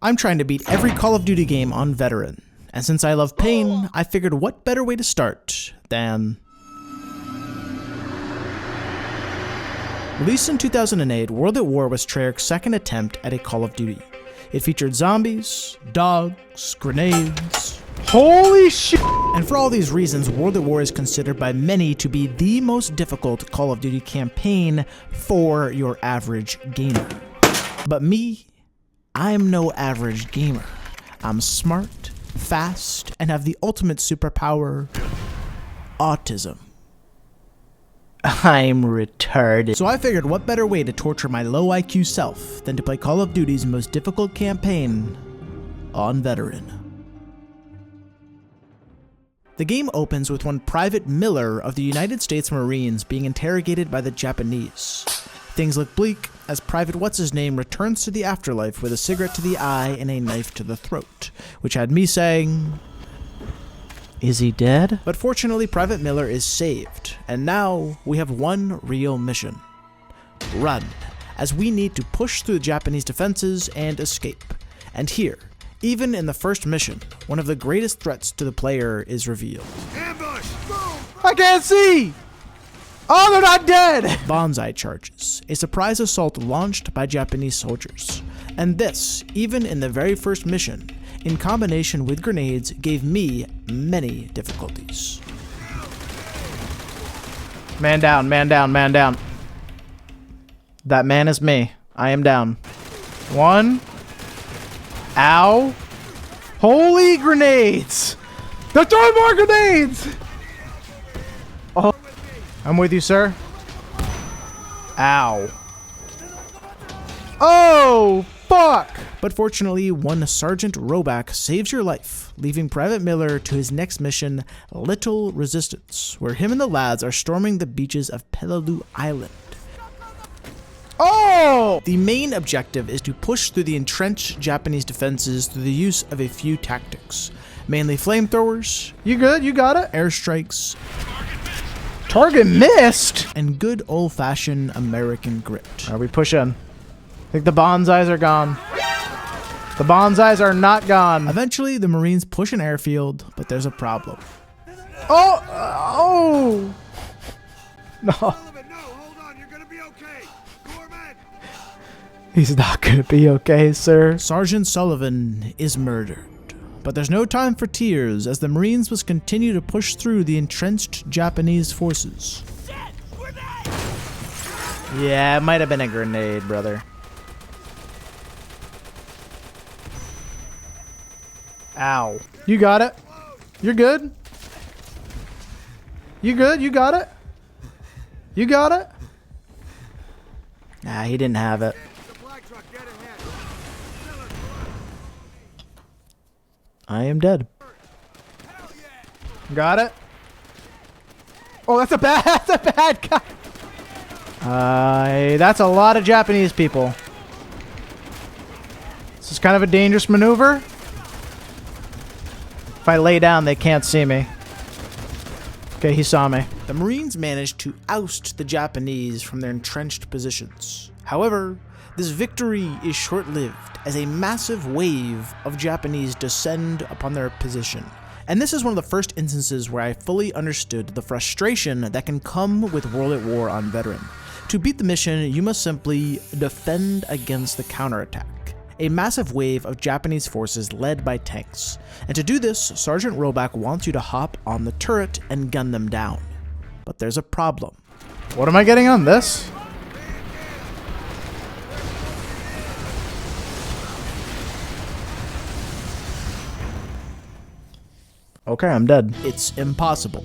I'm trying to beat every Call of Duty game on Veteran, and since I love pain, I figured what better way to start than... Released in 2008, World at War was Treyarch's second attempt at a Call of Duty. It featured zombies, dogs, grenades... Holy shit! And for all these reasons, World at War is considered by many to be the most difficult Call of Duty campaign for your average gamer. But me, I'm no average gamer. I'm smart, fast, and have the ultimate superpower, autism. I'm retarded. So I figured what better way to torture my low IQ self than to play Call of Duty's most difficult campaign on Veteran. The game opens with one Private Miller of the United States Marines being interrogated by the Japanese. Things look bleak as Private What's-His-Name returns to the afterlife with a cigarette to the eye and a knife to the throat, which had me saying, is he dead? But fortunately, Private Miller is saved, and now we have one real mission. Run, as we need to push through the Japanese defenses and escape. And here, even in the first mission, one of the greatest threats to the player is revealed. Ambush! Boom! I can't see! Oh, they're not dead! Banzai charges, a surprise assault launched by Japanese soldiers. And this, even in the very first mission, in combination with grenades, gave me many difficulties. Man down, man down, man down. That man is me. I am down. One. Ow. Holy grenades! They're throwing more grenades! Oh, I'm with you, sir. Ow. Oh, fuck! But fortunately, one Sergeant Roback saves your life, leaving Private Miller to his next mission, Little Resistance, where him and the lads are storming the beaches of Peleliu Island. Oh! The main objective is to push through the entrenched Japanese defenses through the use of a few tactics. Mainly flamethrowers. You good? You got it? Airstrikes. Target missed! And good old-fashioned American grit. Are we pushing? I think the bonsais are gone. The bonsais are not gone. Eventually, the Marines push an airfield, but there's a problem. Oh! No. He's not gonna be okay, sir. Sergeant Sullivan is murdered. But there's no time for tears, as the Marines must continue to push through the entrenched Japanese forces. Yeah, it might have been a grenade, brother. Ow. You got it. You're good. You good? You got it? You got it? Nah, he didn't have it. I am dead. Got it. Oh, that's a bad guy. That's a lot of Japanese people. This is kind of a dangerous maneuver. If I lay down, they can't see me. Okay, he saw me. The Marines managed to oust the Japanese from their entrenched positions. However, this victory is short-lived as a massive wave of Japanese descend upon their position. And this is one of the first instances where I fully understood the frustration that can come with World at War on Veteran. To beat the mission, you must simply defend against the counterattack. A massive wave of Japanese forces led by tanks. And to do this, Sergeant Roback wants you to hop on the turret and gun them down. But there's a problem. What am I getting on this? Okay, I'm dead. It's impossible.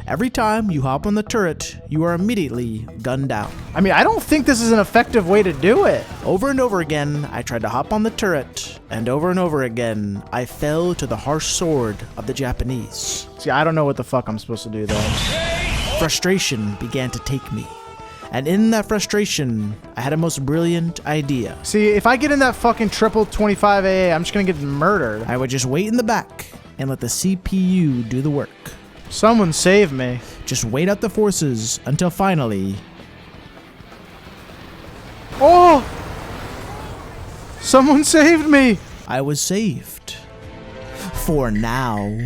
Every time you hop on the turret, you are immediately gunned down. I mean, I don't think this is an effective way to do it. Over and over again, I tried to hop on the turret, and over again, I fell to the harsh sword of the Japanese. See, I don't know what the fuck I'm supposed to do, though. Frustration began to take me. And in that frustration, I had a most brilliant idea. See, if I get in that fucking triple 25 AA, I'm just gonna get murdered. I would just wait in the back and let the CPU do the work. Someone save me. Just wait out the forces until finally... Oh! Someone saved me! I was saved. For now.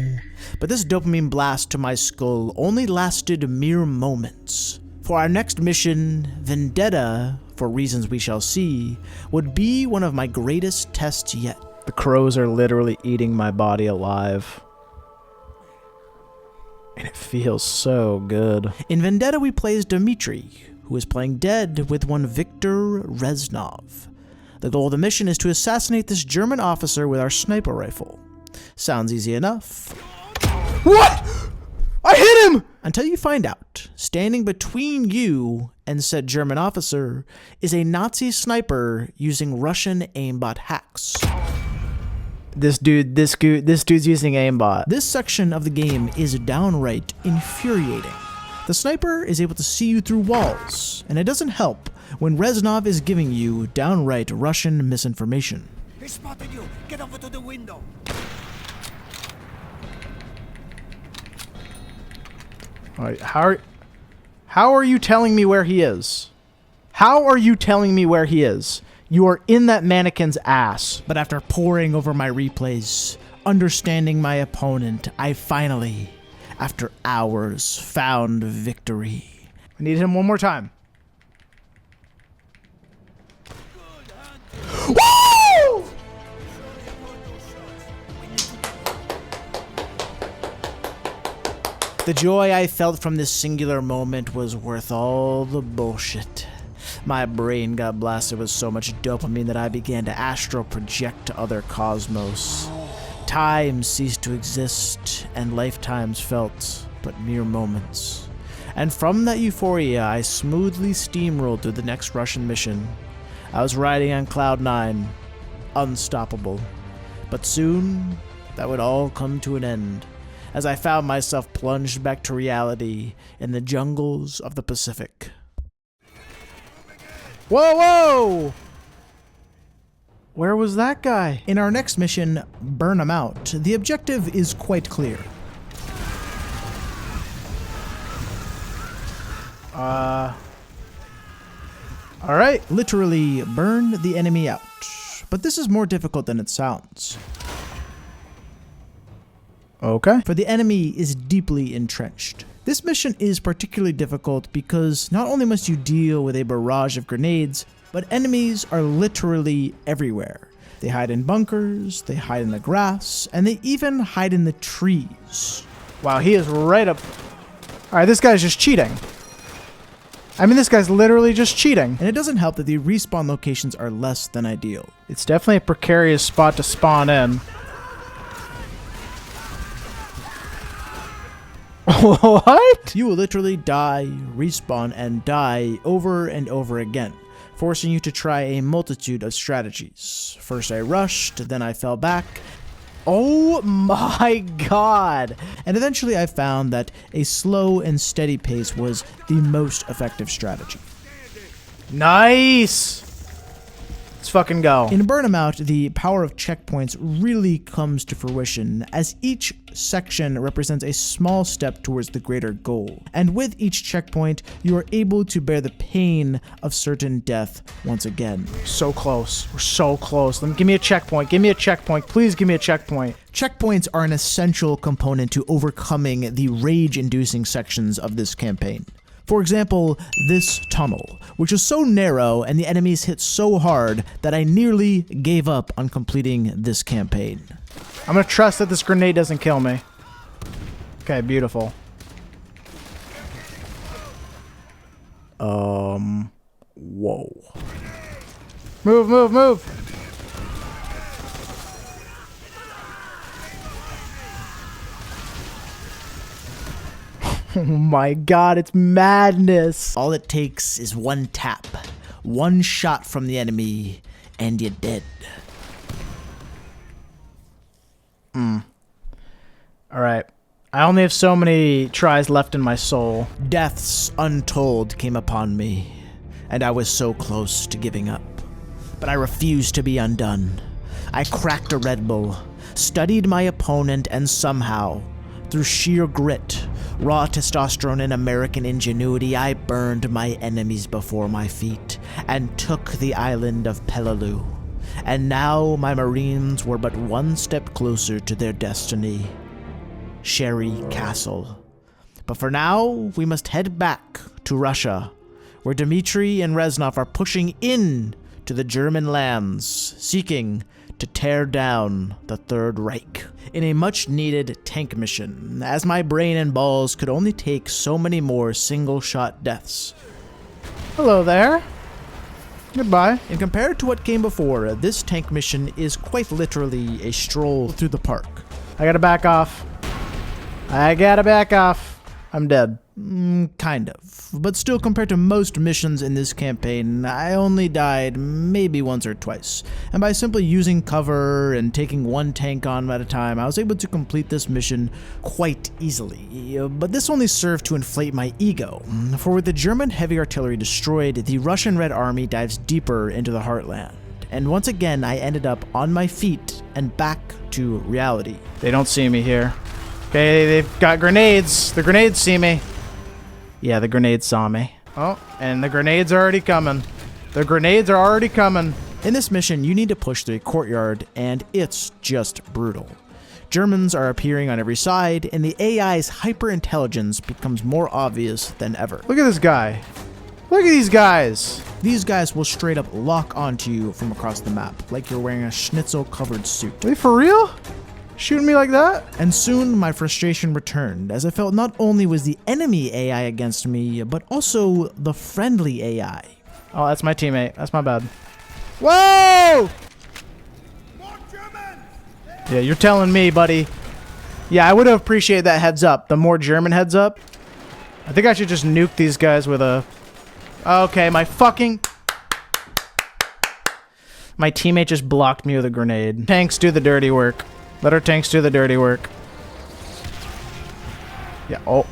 But this dopamine blast to my skull only lasted mere moments. For our next mission, Vendetta, for reasons we shall see, would be one of my greatest tests yet. The crows are literally eating my body alive. And it feels so good. In Vendetta, we play as Dmitri, who is playing dead with one Viktor Reznov. The goal of the mission is to assassinate this German officer with our sniper rifle. Sounds easy enough. What? I hit him! Until you find out, standing between you and said German officer is a Nazi sniper using Russian aimbot hacks. This dude's using aimbot. This section of the game is downright infuriating. The sniper is able to see you through walls, and it doesn't help when Reznov is giving you downright Russian misinformation. He spotted you. Get over to the window. All right, how are you telling me where he is? How are you telling me where he is? You are in that mannequin's ass. But after poring over my replays, understanding my opponent, I finally, after hours, found victory. I need him one more time. Woo! The joy I felt from this singular moment was worth all the bullshit. My brain got blasted with so much dopamine that I began to astral project to other cosmos. Time ceased to exist, and lifetimes felt but mere moments. And from that euphoria, I smoothly steamrolled through the next Russian mission. I was riding on cloud 9, unstoppable. But soon, that would all come to an end, as I found myself plunged back to reality in the jungles of the Pacific. Whoa, whoa! Where was that guy? In our next mission, Burn 'em Out, the objective is quite clear. Alright, literally burn the enemy out. But this is more difficult than it sounds. Okay. For the enemy is deeply entrenched. This mission is particularly difficult because not only must you deal with a barrage of grenades, but enemies are literally everywhere. They hide in bunkers, they hide in the grass, and they even hide in the trees. Wow, he is right up. Alright, this guy's just cheating. I mean, this guy's literally just cheating. And it doesn't help that the respawn locations are less than ideal. It's definitely a precarious spot to spawn in. What? You will literally die, respawn, and die over and over again, forcing you to try a multitude of strategies. First I rushed, then I fell back. Oh my god! And eventually I found that a slow and steady pace was the most effective strategy. Nice! Let's fucking go. In Burn 'em Out, the power of checkpoints really comes to fruition, as each section represents a small step towards the greater goal. And with each checkpoint, you are able to bear the pain of certain death once again. So close. We're so close. Give me a checkpoint. Give me a checkpoint. Please give me a checkpoint. Checkpoints are an essential component to overcoming the rage-inducing sections of this campaign. For example, this tunnel, which is so narrow and the enemies hit so hard that I nearly gave up on completing this campaign. I'm gonna trust that this grenade doesn't kill me. Okay, beautiful. Whoa. Move, move, move! Oh my god, it's madness. All it takes is one tap, one shot from the enemy, and you're dead. Alright. I only have so many tries left in my soul. Deaths untold came upon me, and I was so close to giving up. But I refused to be undone. I cracked a Red Bull, studied my opponent, and somehow, through sheer grit, raw testosterone, and American ingenuity, I burned my enemies before my feet and took the island of Peleliu. And now my Marines were but one step closer to their destiny. Sherry Castle. But for now, we must head back to Russia, where Dmitri and Reznov are pushing in to the German lands, seeking to tear down the Third Reich in a much-needed tank mission, as my brain and balls could only take so many more single-shot deaths. Hello there. Goodbye. And compared to what came before, this tank mission is quite literally a stroll through the park. I gotta back off. I'm dead. Kind of. But still, compared to most missions in this campaign, I only died maybe once or twice. And by simply using cover and taking one tank on at a time, I was able to complete this mission quite easily. But this only served to inflate my ego. For with the German heavy artillery destroyed, the Russian Red Army dives deeper into the heartland. And once again, I ended up on my feet and back to reality. They don't see me here. Okay, they've got grenades. The grenades see me. Yeah, the grenades saw me. Oh, and the grenades are already coming. In this mission, you need to push through a courtyard, and it's just brutal. Germans are appearing on every side, and the AI's hyper-intelligence becomes more obvious than ever. Look at this guy. Look at these guys. These guys will straight up lock onto you from across the map, like you're wearing a schnitzel-covered suit. Wait, for real? Shooting me like that? And soon my frustration returned, as I felt not only was the enemy AI against me, but also the friendly AI. Oh, that's my teammate. That's my bad. Whoa! More Germans! Yeah, you're telling me, buddy. Yeah, I would have appreciated that heads up. The more German heads up. I think I should just nuke these guys with a... Okay, my teammate just blocked me with a grenade. Tanks do the dirty work. Let our tanks do the dirty work. Yeah,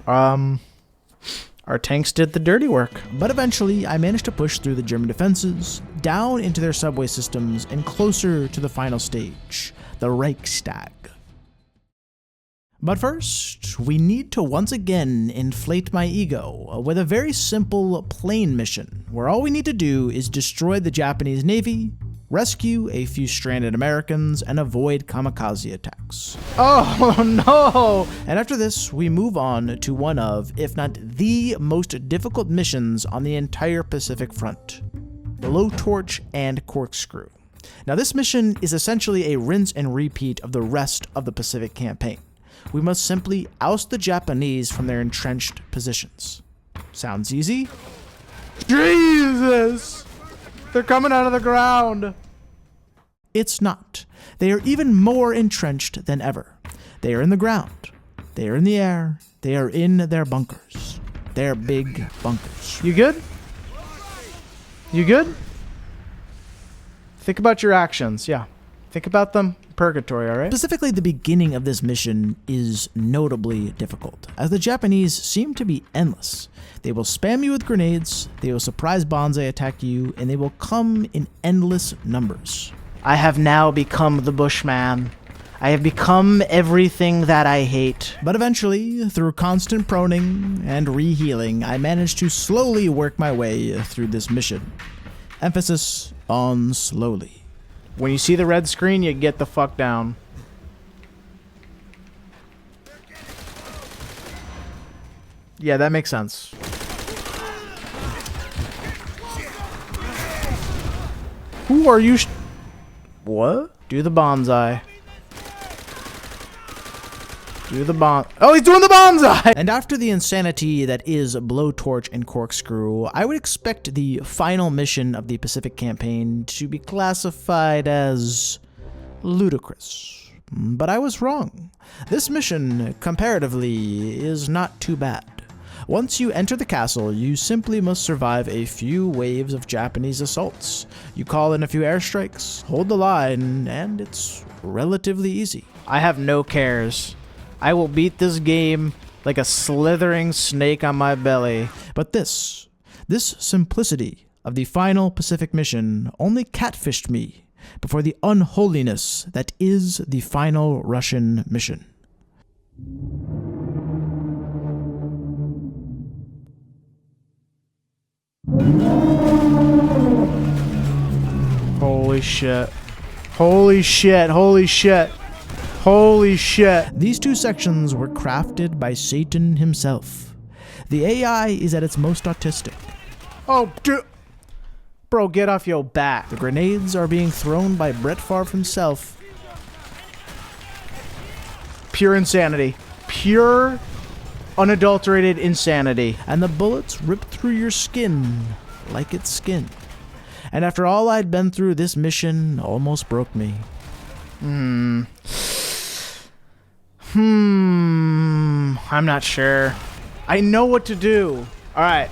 our tanks did the dirty work. But eventually, I managed to push through the German defenses, down into their subway systems, and closer to the final stage, the Reichstag. But first, we need to once again inflate my ego with a very simple plane mission, where all we need to do is destroy the Japanese Navy, rescue a few stranded Americans, and avoid kamikaze attacks. Oh no! And after this, we move on to one of, if not the most difficult missions on the entire Pacific front, Blowtorch and Corkscrew. Now this mission is essentially a rinse and repeat of the rest of the Pacific campaign. We must simply oust the Japanese from their entrenched positions. Sounds easy? Jesus! They're coming out of the ground! It's not. They are even more entrenched than ever. They are in the ground. They are in the air. They are in their bunkers. Their big bunkers. You good? You good? Think about your actions, yeah. Think about them. Purgatory, alright? Specifically, the beginning of this mission is notably difficult, as the Japanese seem to be endless. They will spam you with grenades, they will surprise bonsai attack you, and they will come in endless numbers. I have now become the Bushman. I have become everything that I hate. But eventually, through constant proning and rehealing, I managed to slowly work my way through this mission. Emphasis on slowly. When you see the red screen, you get the fuck down. Yeah, that makes sense. Who are you? What? Do the bonsai. Oh, he's doing the bonsai! And after the insanity that is Blowtorch and Corkscrew, I would expect the final mission of the Pacific campaign to be classified as ludicrous. But I was wrong. This mission, comparatively, is not too bad. Once you enter the castle, you simply must survive a few waves of Japanese assaults. You call in a few airstrikes, hold the line, and it's relatively easy. I have no cares. I will beat this game like a slithering snake on my belly. But this simplicity of the final Pacific mission only catfished me before the unholiness that is the final Russian mission. Holy Holy shit. Holy shit. Holy shit. Holy shit. These two sections were crafted by Satan himself. The AI is at its most autistic. Oh, dude. Bro, get off your back. The grenades are being thrown by Brett Favre himself. Pure insanity. Pure, unadulterated insanity. And the bullets rip through your skin like it's skin. And after all I'd been through, this mission almost broke me. I'm not sure. I know what to do. All right.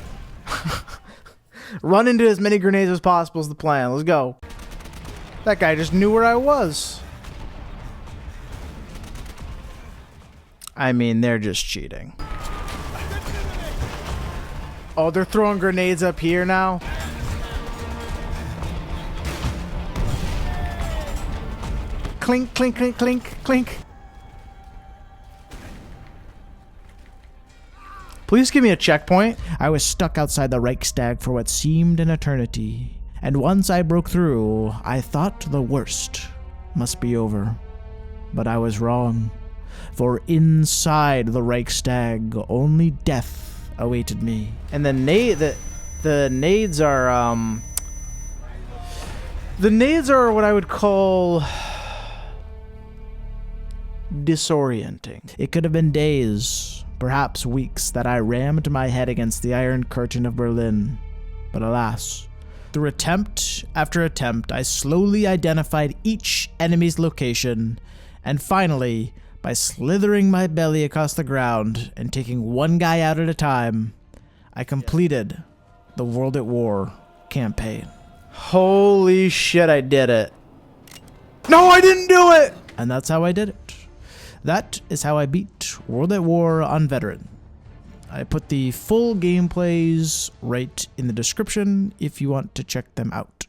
Run into as many grenades as possible is the plan. Let's go. That guy just knew where I was. I mean, they're just cheating. Oh, they're throwing grenades up here now? Clink, clink, clink, clink, clink. Please give me a checkpoint. I was stuck outside the Reichstag for what seemed an eternity. And once I broke through, I thought the worst must be over. But I was wrong. For inside the Reichstag, only death awaited me. And the nades are, the nades are what I would call disorienting. It could have been days, perhaps weeks, that I rammed my head against the Iron Curtain of Berlin. But alas, through attempt after attempt, I slowly identified each enemy's location, and finally, by slithering my belly across the ground and taking one guy out at a time, I completed the World at War campaign. Holy shit, I did it. No, I didn't do it! And that's how I did it. That is how I beat World at War on Veteran. I put the full gameplays right in the description if you want to check them out.